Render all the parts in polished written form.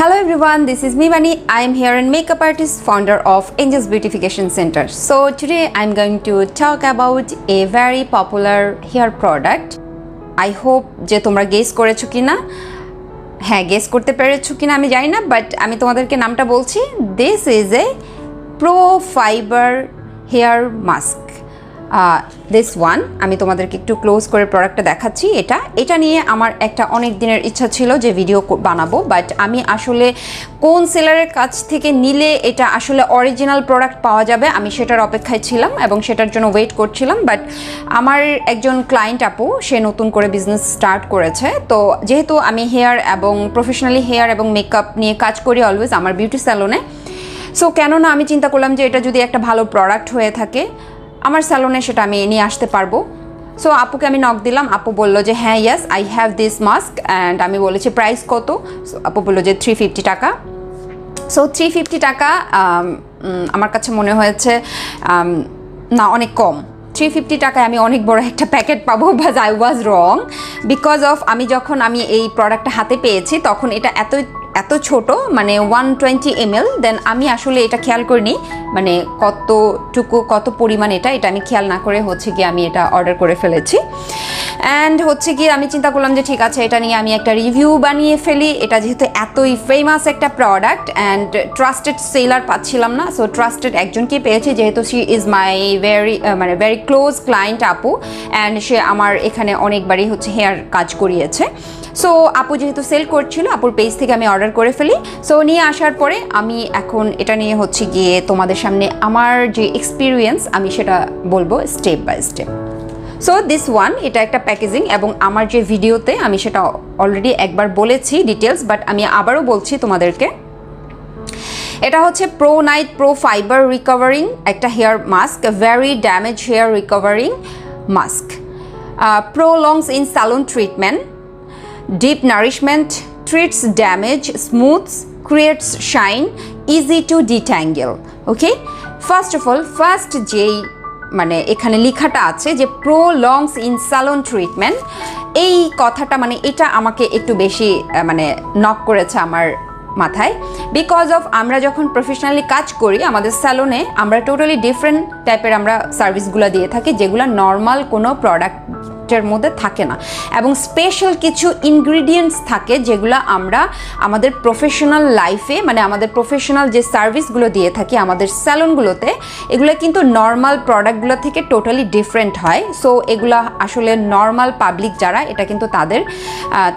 Hello everyone, this is Mivani. I am here and makeup artist, founder of Angels Beautification Center. So today I'm going to talk about a very popular hair product. I hope যে তোমরা guess করেছো কিনা, হ্যাঁ guess করতে পেরেছো কিনা আমি জানি না, বাট আমি তোমাদেরকে নামটা বলছি। This is a Pro Fiber Hair Mask. This one আমি তোমাদেরকে একটু ক্লোজ করে প্রোডাক্টটা দেখাচ্ছি। এটা নিয়ে আমার একটা অনেক দিনের ইচ্ছা ছিল যে ভিডিও বানাবো, বাট আমি আসলে কোন সেলারের কাছ থেকে নিলে এটা আসলে অরিজিনাল প্রোডাক্ট পাওয়া যাবে আমি সেটার অপেক্ষায় ছিলাম এবং সেটার জন্য ওয়েট করছিলাম। বাট আমার একজন ক্লায়েন্ট আপু সে নতুন করে বিজনেস স্টার্ট করেছে, তো যেহেতু আমি হেয়ার এবং প্রফেশনালি হেয়ার এবং মেকআপ নিয়ে কাজ করি অলওয়েজ আমার বিউটি স্যালনে, সো কেননা আমি চিন্তা করলাম যে এটা যদি একটা ভালো প্রোডাক্ট হয়ে থাকে আমার স্যালনে সেটা আমি নিয়ে আসতে পারবো। সো আপুকে আমি নক দিলাম, আপু বললো যে হ্যাঁ yes I have this mask, and আমি বলেছি প্রাইস কত। সো আপু বললো যে 350 টাকা। সো 350 টাকা আমার কাছে মনে হয়েছে না অনেক কম। 350 টাকায় আমি অনেক বড় একটা প্যাকেট পাবো, but I was wrong because of আমি এই প্রোডাক্টটা হাতে পেয়েছি তখন এটা এত ছোট, মানে 120 ml। দেন আমি আসলে এটা খেয়াল করিনি মানে কত পরিমাণ এটা আমি খেয়াল না করে গিয়ে আমি এটা অর্ডার করে ফেলেছি। অ্যান্ড গিয়ে আমি চিন্তা করলাম যে ঠিক আছে এটা নিয়ে আমি একটা রিভিউ বানিয়ে ফেলি। এটা যেহেতু এতই ফেমাস একটা প্রোডাক্ট অ্যান্ড ট্রাস্টেড সেলার পাচ্ছিলাম না, সো ট্রাস্টেড একজনকে পেয়েছি যেহেতু she is my very close client আপু, অ্যান্ড সে আমার এখানে অনেকবারই হেয়ার কাজ করিয়েছে। সো আপু যেহেতু সেল করছিল আপুর পেজ থেকে আমি অর্ডার করে ফেলি। সো নিয়ে আসার পরে আমি এখন এটা নিয়ে গিয়ে তোমাদের সামনে আমার যে এক্সপিরিয়েন্স আমি সেটা বলবো step by step. So this one এটা একটা প্যাকেজিং, এবং আমার যে ভিডিওতে আমি সেটা অলরেডি একবার বলেছি ডিটেলস, বাট আমি আবারও বলছি তোমাদেরকে। এটা pro night pro fiber recovering একটা hair mask, very damage hair recovering mask, prolongs in salon treatment, deep nourishment, treats damage, smooths, creates shine, easy to detangle. Okay, first of all যেই মানে এখানে লেখাটা আছে যে prolongs in salon treatment, এই কথাটা মানে এটা আমাকে একটু বেশি মানে নক করেছে আমার মাথায়, বিকজ অফ আমরা যখন প্রফেশনালি কাজ করি আমাদের স্যালনে আমরা টোটালি ডিফারেন্ট টাইপের আমরা সার্ভিসগুলো দিয়ে থাকি যেগুলো নর্মাল কোনো প্রোডাক্টের মধ্যে থাকে না, এবং স্পেশাল কিছু ইনগ্রিডিয়েন্টস থাকে যেগুলো আমরা আমাদের প্রফেশনাল লাইফে মানে আমাদের প্রফেশনাল যে সার্ভিসগুলো দিয়ে থাকি আমাদের স্যালনগুলোতে এগুলো কিন্তু নর্মাল প্রোডাক্টগুলো থেকে টোটালি ডিফারেন্ট হয়। সো এগুলো আসলে নর্মাল পাবলিক যারা এটা কিন্তু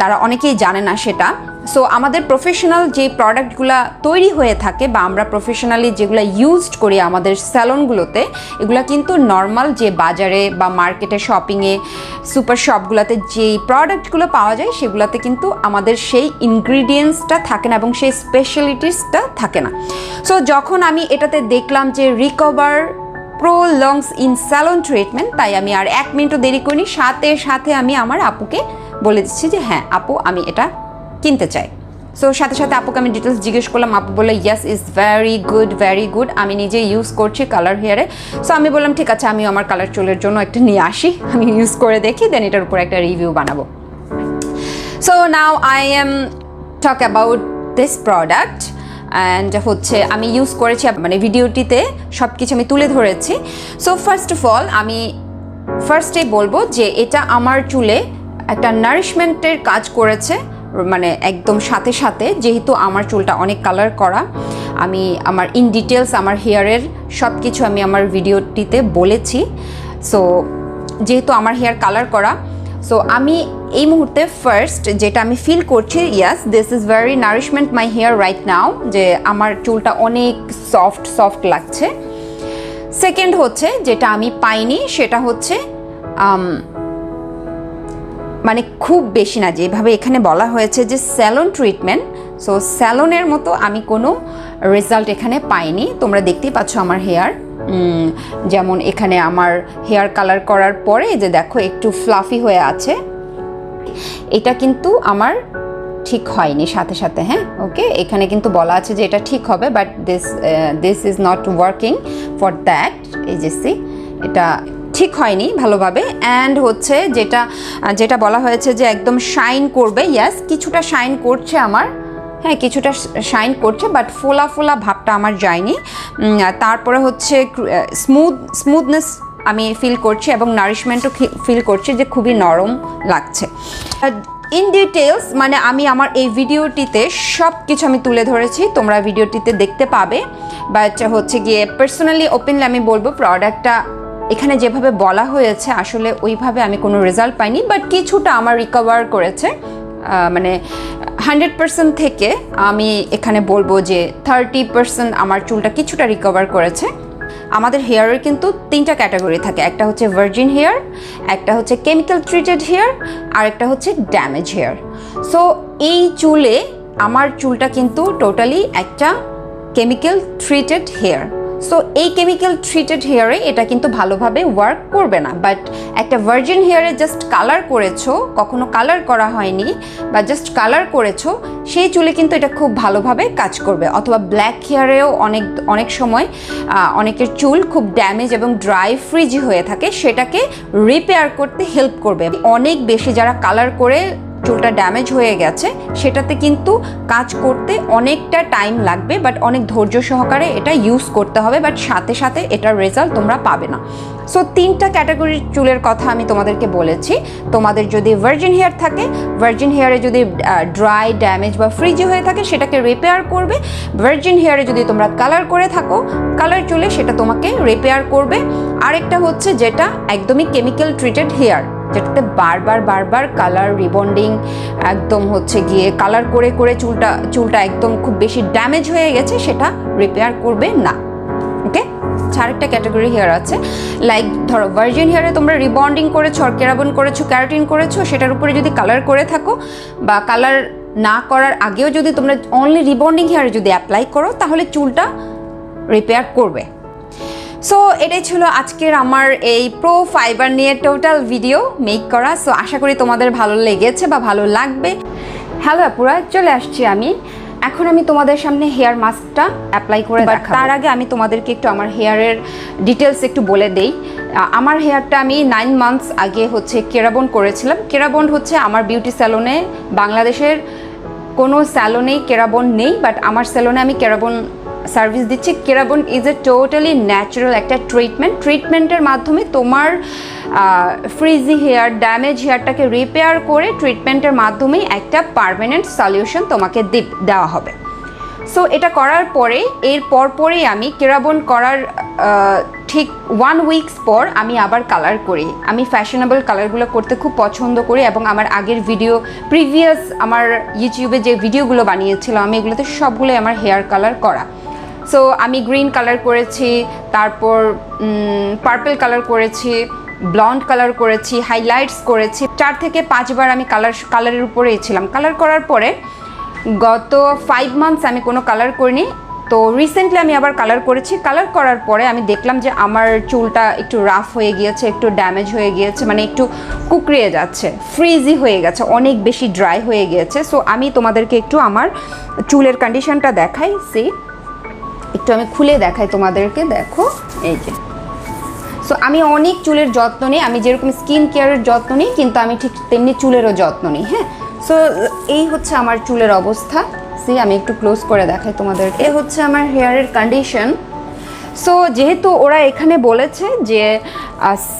তারা অনেকেই জানে না সেটা। সো আমাদের প্রফেশনাল যে প্রোডাক্টগুলো তৈরি হয়ে থাকে বা আমরা প্রফেশনালি যেগুলো ইউজড করি আমাদের স্যালনগুলোতে এগুলো কিন্তু নর্মাল যে বাজারে বা মার্কেটে শপিংয়ে সুপার শপগুলোতে যেই প্রোডাক্টগুলো পাওয়া যায় সেগুলোতে কিন্তু আমাদের সেই ইনগ্রিডিয়েন্টসটা থাকে না এবং সেই স্পেশালিটিসটা থাকে না। সো যখন আমি এটাতে দেখলাম যে recover prolongs in salon treatment, তাই আমি আর 1 মিনিটও দেরি করিনি, সাথে আমি আমার আপুকে বলে দিচ্ছি যে হ্যাঁ আপু আমি এটা কিনতে চাই। সো সাথে আপুকে আমি ডিটেলস জিজ্ঞেস করলাম, আপু বললো ইয়েস ইজ ভেরি গুড, আমি নিজে ইউজ করছি কালার হেয়ারে। সো আমি বললাম ঠিক আছে আমিও আমার কালার চুলের জন্য একটা নিয়ে আসি, আমি ইউজ করে দেখি, দেন এটার উপর একটা রিভিউ বানাবো। So now I am talk about this product, and আমি ইউজ করেছি মানে ভিডিওটিতে সব কিছু আমি তুলে ধরেছি। সো ফার্স্ট অফ অল আমি ফার্স্টে বলবো যে এটা আমার চুলে একটা নারিশমেন্টের কাজ করেছে, মানে একদম সাথে যেহেতু আমার চুলটা অনেক কালার করা, আমি আমার ইন ডিটেলস আমার হেয়ারের সব কিছু আমি আমার ভিডিওটিতে বলেছি। সো যেহেতু আমার হেয়ার কালার করা, সো আমি এই মুহূর্তে ফার্স্ট যেটা আমি ফিল করছি, yes this is very nourishment my hair right now, যে আমার চুলটা অনেক সফট লাগছে। সেকেন্ড যেটা আমি পাইনি সেটা মানে খুব বেশি না, যেভাবে এখানে বলা হয়েছে যে স্যালন ট্রিটমেন্ট, সো স্যালনের মতো আমি কোনো রেজাল্ট এখানে পাইনি। তোমরা দেখতেই পাচ্ছ আমার হেয়ার, যেমন এখানে আমার হেয়ার কালার করার পরে যে দেখো একটু ফ্লাফি হয়ে আছে, এটা কিন্তু আমার ঠিক হয়নি সাথে হ্যাঁ ওকে, এখানে কিন্তু বলা আছে যে এটা ঠিক হবে, but this is not working for that. এই যে এটা ঠিক হয়নি ভালোভাবে। অ্যান্ড যেটা বলা হয়েছে যে একদম শাইন করবে, ইয়াস কিছুটা শাইন করছে আমার হ্যাঁ কিছুটা শাইন করছে, বাট ফোলা ফোলা ভাবটা আমার যায়নি। তারপরে হচ্ছে স্মুথনেস আমি ফিল করছি এবং নারিশমেন্টও ফিল করছি যে খুবই নরম লাগছে। ইন ডিটেলস মানে আমি আমার এই ভিডিওটিতে সব কিছু আমি তুলে ধরেছি, তোমরা ভিডিওটিতে দেখতে পাবে। বাট হচ্ছে গিয়ে পার্সোনালি ওপেনলি আমি বলবো প্রোডাক্টটা এখানে যেভাবে বলা হয়েছে আসলে ওইভাবে আমি কোনো রেজাল্ট পাইনি, বাট কিছুটা আমার রিকভার করেছে। মানে 100% থেকে আমি এখানে বলবো যে 30% আমার চুলটা কিছুটা রিকভার করেছে। আমাদের হেয়ারের কিন্তু 3টা ক্যাটাগরি থাকে, একটা হচ্ছে ভার্জিন হেয়ার, একটা হচ্ছে কেমিক্যাল ট্রিটেড হেয়ার, আর একটা হচ্ছে ড্যামেজ হেয়ার। সো এই চুলে আমার চুলটা কিন্তু টোটালি একটা কেমিক্যাল ট্রিটেড হেয়ার। সো এই কেমিক্যাল ট্রিটেড হেয়ারে এটা কিন্তু ভালোভাবে ওয়ার্ক করবে না। বাট একটা ভার্জিন হেয়ারে জাস্ট কালার করেছো, কখনো কালার করা হয়নি বা জাস্ট কালার করেছো, সেই চুলে কিন্তু এটা খুব ভালোভাবে কাজ করবে। অথবা ব্ল্যাক হেয়ারেও অনেক সময় অনেকের চুল খুব ড্যামেজ এবং ড্রাই ফ্রিজি হয়ে থাকে, সেটাকে রিপেয়ার করতে হেল্প করবে। অনেক বেশি যারা কালার করে চুলটা ড্যামেজ হয়ে গেছে সেটাতে কিন্তু কাজ করতে অনেকটা টাইম লাগবে, বাট অনেক ধৈর্য সহকারে এটা ইউজ করতে হবে, বাট সাথে সাথে এটার রেজাল্ট তোমরা পাবে না। সো 3টা ক্যাটাগরির চুলের কথা আমি তোমাদেরকে বলেছি। তোমাদের যদি ভার্জিন হেয়ার থাকে, ভার্জিন হেয়ারে যদি ড্রাই ড্যামেজ বা ফ্রিজি হয়ে থাকে সেটাকে রিপেয়ার করবে। ভার্জিন হেয়ারে যদি তোমরা কালার করে থাকো, কালার চুলে সেটা তোমাকে রিপেয়ার করবে। আরেকটা হচ্ছে যেটা একদমই কেমিক্যাল ট্রিটেড হেয়ার, যেটাতে বারবার কালার রিবন্ডিং একদম হচ্ছে গিয়ে কালার করে করে চুলটা একদম খুব বেশি ড্যামেজ হয়ে গেছে, সেটা রিপেয়ার করবে না। ওকে, আরেকটা ক্যাটাগরি হেয়ার আছে, লাইক ধরো ভার্জিন হেয়ারে তোমরা রিবন্ডিং করেছো, কেরাবন করেছো, ক্যারাটিন করেছো, সেটার উপরে যদি কালার করে থাকো বা কালার না করার আগেও যদি তোমরা অনলি রিবন্ডিং হেয়ারে যদি অ্যাপ্লাই করো তাহলে চুলটা রিপেয়ার করবে। সো এটাই ছিল আজকের আমার এই প্রো ফাইবার নিয়ে টোটাল ভিডিও মেক করা। সো আশা করি তোমাদের ভালো লেগেছে বা ভালো লাগবে। হ্যালো আপুরা, চলে আসছি আমি। এখন আমি তোমাদের সামনে হেয়ার মাস্কটা অ্যাপ্লাই করে দেখাবো। তার আগে আমি তোমাদেরকে একটু আমার হেয়ারের ডিটেলস একটু বলে দেই। আমার হেয়ারটা আমি 9 মান্থস আগে হচ্ছে কেরাবন করেছিলাম। কেরাবন হচ্ছে আমার বিউটি স্যালনে, বাংলাদেশের কোনো স্যালনেই কেরাবন নেই, বাট আমার স্যালনে আমি কেরাবন সার্ভিস দিচ্ছি। কেরাবন ইজ এ টোটালি ন্যাচারাল একটা ট্রিটমেন্টের মাধ্যমে তোমার ফ্রিজি হেয়ার, ড্যামেজ হেয়ারটাকে রিপেয়ার করে ট্রিটমেন্টের মাধ্যমে একটা পার্মানেন্ট সলিউশন তোমাকে দেওয়া হবে। সো এটা করার পরে এর পরপরই আমি কেরাবন করার ঠিক 1 উইকস পর আমি আবার কালার করি। আমি ফ্যাশনেবল কালারগুলো করতে খুব পছন্দ করি এবং আমার আগের প্রিভিয়াস আমার ইউটিউবে যে ভিডিওগুলো বানিয়েছিলাম আমি এগুলোতে সবগুলোই আমার হেয়ার কালার করা। সো আমি গ্রিন কালার করেছি, তারপর পার্পল কালার করেছি, ব্লন্ড কালার করেছি, হাইলাইটস করেছি। 4 থেকে 5 বার আমি কালারের উপরেই ছিলাম। কালার করার পরে গত 5 মান্থস আমি কোনো কালার করিনি। তো রিসেন্টলি আমি আবার কালার করেছি। কালার করার পরে আমি দেখলাম যে আমার চুলটা একটু রাফ হয়ে গিয়েছে, একটু ড্যামেজ হয়ে গিয়েছে, মানে একটু কুকড়িয়ে যাচ্ছে, ফ্রিজি হয়ে গেছে, অনেক বেশি ড্রাই হয়ে গিয়েছে। সো আমি তোমাদেরকে একটু আমার চুলের কন্ডিশনটা দেখাই। একটু আমি খুলে দেখাই তোমাদেরকে, দেখো এই যে। সো আমি অনেক চুলের যত্ন নিই, আমি যেরকম স্কিন কেয়ারের যত্ন নিই কিন্তু আমি ঠিক তেমনি চুলেরও যত্ন নিই। হ্যাঁ, সো এই হচ্ছে আমার চুলের অবস্থা। আমি একটু ক্লোজ করে দেখাই তোমাদের। এ হচ্ছে আমার হেয়ারের কন্ডিশন। সো যেহেতু ওরা এখানে বলেছে যে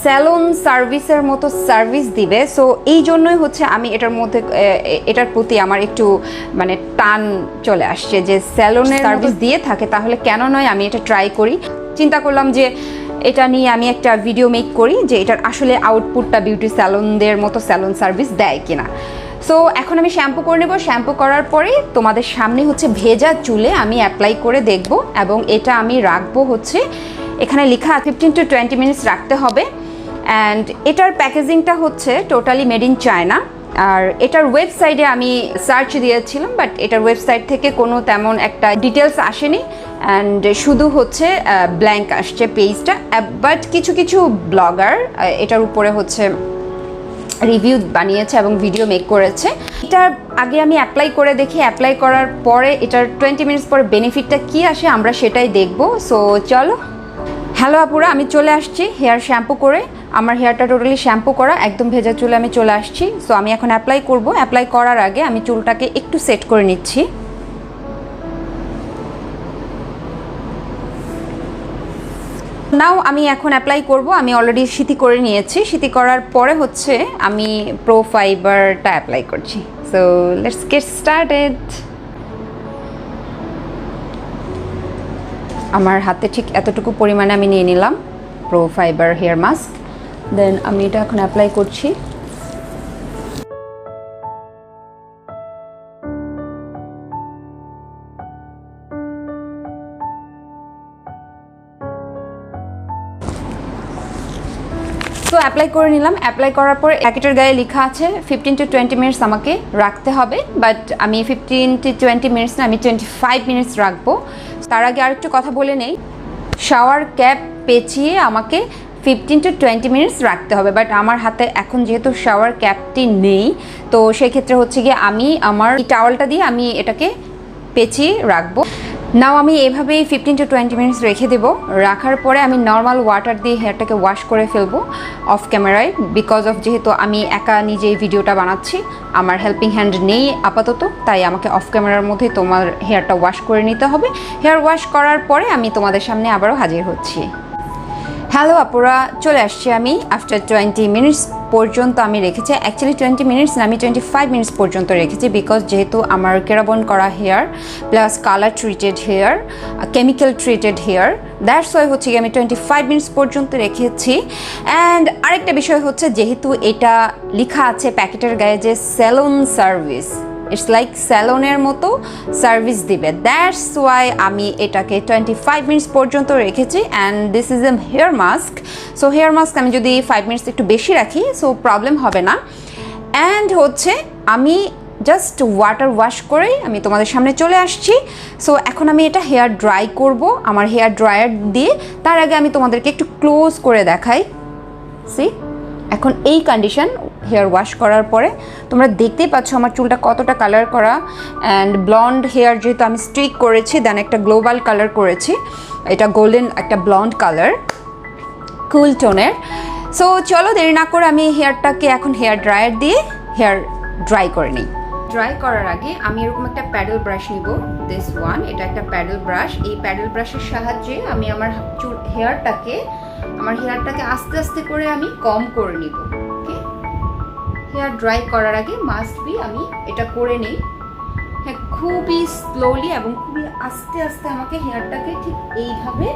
স্যালন সার্ভিসের মতো সার্ভিস দিবে, সো এই জন্যই হচ্ছে আমি এটার প্রতি আমার একটু মানে টান চলে আসছে যে স্যালনের সার্ভিস দিয়ে থাকে তাহলে কেন নয় আমি এটা ট্রাই করি। চিন্তা করলাম যে এটা নিয়ে আমি একটা ভিডিও মেক করি যে এটার আসলে আউটপুটটা বিউটি স্যালনদের মতো স্যালন সার্ভিস দেয় কিনা। সো এখন আমি শ্যাম্পু করে নেব। শ্যাম্পু করার পরে তোমাদের সামনে হচ্ছে ভেজা চুলে আমি অ্যাপ্লাই করে দেখব এবং এটা আমি রাখবো হচ্ছে এখানে লেখা 15 to 20 মিনিটস রাখতে হবে। অ্যান্ড এটার প্যাকেজিংটা হচ্ছে টোটালি মেড ইন চায়না। আর এটার ওয়েবসাইটে আমি সার্চ দিয়েছিলাম, বাট এটার ওয়েবসাইট থেকে কোনো তেমন একটা ডিটেলস আসেনি, অ্যান্ড শুধু হচ্ছে ব্ল্যাঙ্ক আসছে পেজটা। বাট কিছু কিছু ব্লগার এটার উপরে হচ্ছে রিভিউ বানিয়েছে এবং ভিডিও মেক করেছে। এটার আগে আমি অ্যাপ্লাই করে দেখি, অ্যাপ্লাই করার পরে এটার 20 মিনিটস পরে বেনিফিটটা কী আসে আমরা সেটাই দেখব। সো চলো। হ্যালো আপুরা, আমি চলে আসছি হেয়ার শ্যাম্পু করে। আমার হেয়ারটা টোটালি শ্যাম্পু করা, একদম ভেজা চুলে আমি চলে আসছি। সো আমি এখন অ্যাপ্লাই করব। অ্যাপ্লাই করার আগে আমি চুলটাকে একটু সেট করে নিচ্ছি। নাও আমি এখন অ্যাপ্লাই করব। আমি অলরেডি সিটি করে নিয়েছি। সিটি করার পরে হচ্ছে আমি প্রো ফাইবারটা অ্যাপ্লাই করছি। So let's get started. আমার হাতে ঠিক এতটুকু পরিমাণে আমি নিয়ে নিলাম প্রো ফাইবার হেয়ার মাস্ক। দেন আমি এটা এখন অ্যাপ্লাই করছি। তো অ্যাপ্লাই করে নিলাম। অ্যাপ্লাই করার পর প্যাকেটের গায়ে লেখা আছে 15 to 20 মিনিটস আমাকে রাখতে হবে, বাট আমি 15 to 20 মিনিটস না, আমি 25 মিনিটস রাখবো। তার আগে আরেকটু কথা বলে নেই, শাওয়ার ক্যাপ পেঁচিয়ে আমাকে 15 to 20 মিনিটস রাখতে হবে, বাট আমার হাতে এখন যেহেতু শাওয়ার ক্যাপটি নেই, তো সেক্ষেত্রে হচ্ছে গিয়ে আমি আমার এই টাওয়ালটা দিয়ে আমি এটাকে পেঁচিয়ে রাখবো। নাও আমি এভাবেই 15 to 20 মিনিটস রেখে দেবো। রাখার পরে আমি নর্মাল ওয়াটার দিয়ে হেয়ারটাকে ওয়াশ করে ফেলবো অফ ক্যামেরায়, বিকজ অফ যেহেতু আমি একা নিজেই ভিডিওটা বানাচ্ছি, আমার হেল্পিং হ্যান্ড নেই আপাতত, তাই আমাকে অফ ক্যামেরার মধ্যেই তোমার হেয়ারটা ওয়াশ করে নিতে হবে। হেয়ার ওয়াশ করার পরে আমি তোমাদের সামনে আবারও হাজির হচ্ছি। হ্যালো আপুরা, চলে আসছি আমি আফটার 20 মিনিটস পর্যন্ত আমি রেখেছি। অ্যাকচুয়ালি 20 মিনিটস না, আমি 25 মিনিটস পর্যন্ত রেখেছি, বিকজ যেহেতু আমার কেরাবন করা hair plus colour treated hair, chemical treated hair, that's why হচ্ছে কি আমি 25 মিনিটস পর্যন্ত রেখেছি। অ্যান্ড আরেকটা বিষয় হচ্ছে, যেহেতু এটা লেখা আছে প্যাকেটের গায়ে যে স্যালন সার্ভিস, ইটস লাইক স্যালনের মতো সার্ভিস দিবে, দ্যাটস ওয়াই আমি এটাকে 25 মিনিটস পর্যন্ত রেখেছি। And this is a hair mask. So hair mask আমি যদি 5 মিনিটস একটু বেশি রাখি, সো প্রবলেম হবে না। অ্যান্ড হচ্ছে আমি জাস্ট ওয়াটার ওয়াশ করেই আমি তোমাদের সামনে চলে আসছি। সো এখন আমি এটা হেয়ার ড্রাই করব আমার হেয়ার ড্রায়ার দিয়ে। তার আগে আমি তোমাদেরকে একটু ক্লোজ করে দেখাই। সি, এখন এই কন্ডিশন হেয়ার ওয়াশ করার পরে তোমরা দেখতেই পাচ্ছ আমার চুলটা কতটা কালার করা। অ্যান্ড ব্লন্ড হেয়ার যেহেতু আমি স্ট্রিক করেছি, দেন একটা গ্লোবাল কালার করেছি, এটা গোল্ডেন একটা ব্লন্ড কালার, কুল টোনের। সো চলো দেরি না করে আমি হেয়ারটাকে এখন হেয়ার ড্রায়ার দিয়ে হেয়ার ড্রাই করে নিই। ড্রাই করার আগে আমি এরকম একটা প্যাডেল ব্রাশ নিব, দিস ওয়ান, এটা একটা প্যাডেল ব্রাশ। এই প্যাডেল ব্রাশের সাহায্যে আমি আমার হেয়ারটাকে আস্তে আস্তে করে আমি কম করে নিব। ওকে, হেয়ার ড্রাই করার আগে মাস্ট বি আমি এটা করে নিই। হ্যাঁ, খুবই স্লোলি এবং খুবই আস্তে আস্তে আমাকে হেয়ারটাকে ঠিক এইভাবে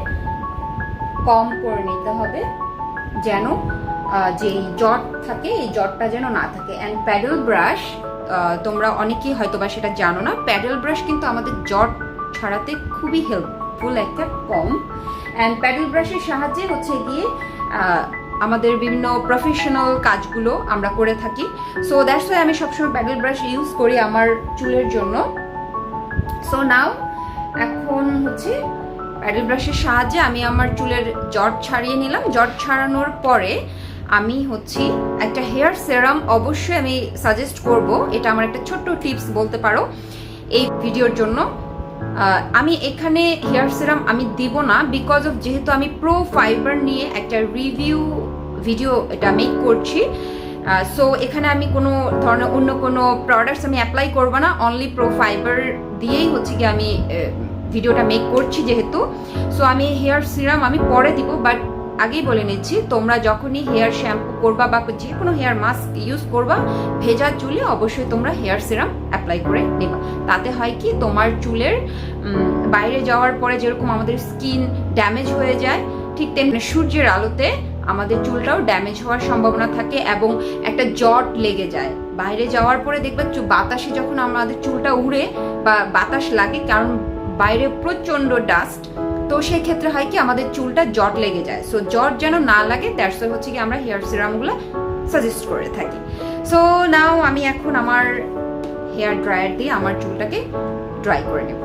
কম করে নিতে হবে, যেন যে জট থাকে এই জটটা যেন না থাকে। অ্যান্ড প্যাডেল ব্রাশ, তোমরা অনেকেই হয়তো বা সেটা জানো না, প্যাডেল ব্রাশ কিন্তু আমাদের জট ছাড়াতে খুবই হেল্পফুল একটা কম। অ্যান্ড প্যাডেল ব্রাশের সাহায্যে হচ্ছে গিয়ে আমাদের বিভিন্ন প্রফেশনাল কাজগুলো আমরা করে থাকি। সো দ্যাটস ওয়াই আমি সবসময় প্যাডেল ব্রাশ ইউজ করি আমার চুলের জন্য। সো নাও এখন হচ্ছে প্যাডেল ব্রাশের সাহায্যে আমি আমার চুলের জট ছাড়িয়ে নিলাম। জট ছাড়ানোর পরে আমি হচ্ছে একটা হেয়ার সেরাম অবশ্যই আমি সাজেস্ট করব। এটা আমার একটা ছোট্ট টিপস বলতে পারো এই ভিডিওর জন্য। আমি এখানে হেয়ার সেরাম আমি দিব না, বিকজ অফ যেহেতু আমি প্রো ফাইবার নিয়ে একটা রিভিউ ভিডিও এটা মেক করছি। সো এখানে আমি কোনো ধরনের অন্য কোনো প্রোডাক্টস আমি অ্যাপ্লাই করবো না, অনলি প্রো ফাইবার দিয়েই হচ্ছে কি আমি ভিডিওটা মেক করছি যেহেতু। সো আমি হেয়ার সিরাম আমি পরে দিব, বাট আগেই বলে নিচ্ছি, তোমরা যখনই হেয়ার শ্যাম্পু করবা বা যে কোনো হেয়ার মাস্ক ইউজ করবা, ভেজা চুলে অবশ্যই তোমরা হেয়ার সিরাম অ্যাপ্লাই করে নেবা। তাতে হয় কি, তোমার চুলের বাইরে যাওয়ার পরে যেরকম আমাদের স্কিন ড্যামেজ হয়ে যায়, ঠিক তেমনি সূর্যের আলোতে আমাদের চুলটাও ড্যামেজ হওয়ার সম্ভাবনা থাকে এবং একটা জট লেগে যায়। বাইরে যাওয়ার পরে দেখবে বাতাসে যখন আমাদের চুলটা উড়ে বা বাতাস লাগে, কারণ বাইরে প্রচণ্ড ডাস্ট, তো সেই ক্ষেত্রে হয় কি আমাদের চুলটা জট লেগে যায়। সো জট যেন না লাগে, দ্যাটস ওয়াই হচ্ছে কি আমরা হেয়ার সিরামগুলো সাজেস্ট করে থাকি। সো নাও আমি এখন আমার হেয়ার ড্রায়ার দিয়ে আমার চুলটাকে ড্রাই করে নেব।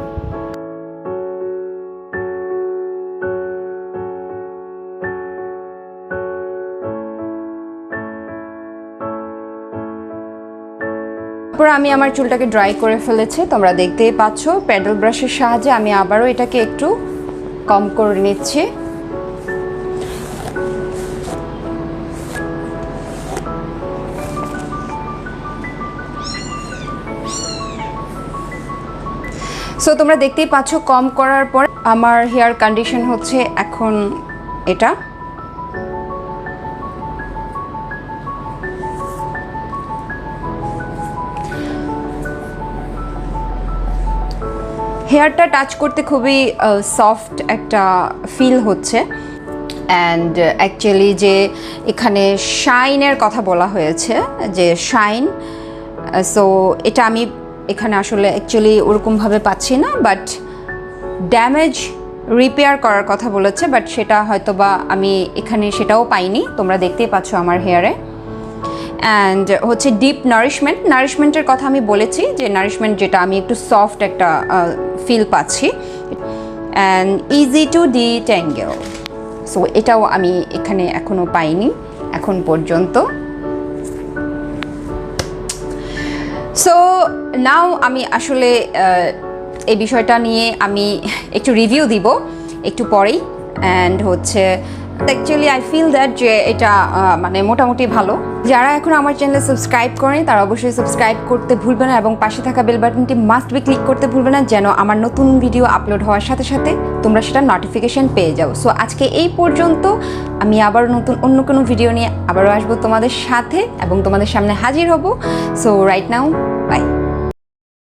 তারপর আমি আমার চুলটাকে ড্রাই করে ফেলেছি, তোমরা দেখতেই পাচ্ছ। প্যাডেল ব্রাশের সাহায্যে আমি আবারও এটাকে একটু কম করে নিচ্ছি। সো তোমরা দেখতেই পাচ্ছ কম করার পর আমার হেয়ার কন্ডিশন হচ্ছে এখন এটা। হেয়ারটা টাচ করতে খুবই সফট একটা ফিল হচ্ছে। অ্যান্ড অ্যাকচুয়ালি যে এখানে শাইনের কথা বলা হয়েছে, যে শাইন, সো এটা আমি এখানে আসলে অ্যাকচুয়ালি ওরকমভাবে পাচ্ছি না, বাট ড্যামেজ রিপেয়ার করার কথা বলেছে, বাট সেটা হয়তো বা আমি এখানে সেটাও পাইনি, তোমরা দেখতেই পাচ্ছ আমার হেয়ারে। অ্যান্ড হচ্ছে ডিপ নারিশমেন্টের কথা আমি বলেছি, যে নারিশমেন্ট যেটা আমি একটু সফট একটা ফিল পাচ্ছি। And easy to detangle, so এটাও আমি এখানে এখনও পাইনি এখন পর্যন্ত। সো নাও আমি আসলে এই বিষয়টা নিয়ে আমি একটু রিভিউ দিব একটু পরেই। অ্যান্ড হচ্ছে অ্যাকচুয়ালি আই ফিল দ্যাট যে এটা মানে মোটামুটি ভালো। যারা এখন আমার চ্যানেলে সাবস্ক্রাইব করেনি তারা অবশ্যই সাবস্ক্রাইব করতে ভুলবে না, এবং পাশে থাকা বেল বাটনটি মাস্ট বি ক্লিক করতে ভুলবে না, যেন আমার নতুন ভিডিও আপলোড হওয়ার সাথে সাথে তোমরা সেটা নোটিফিকেশন পেয়ে যাও। সো আজকে এই পর্যন্ত, আমি আবার নতুন অন্য কোনো ভিডিও নিয়ে আবারও আসবো তোমাদের সাথে এবং তোমাদের সামনে হাজির হব। So right now, by.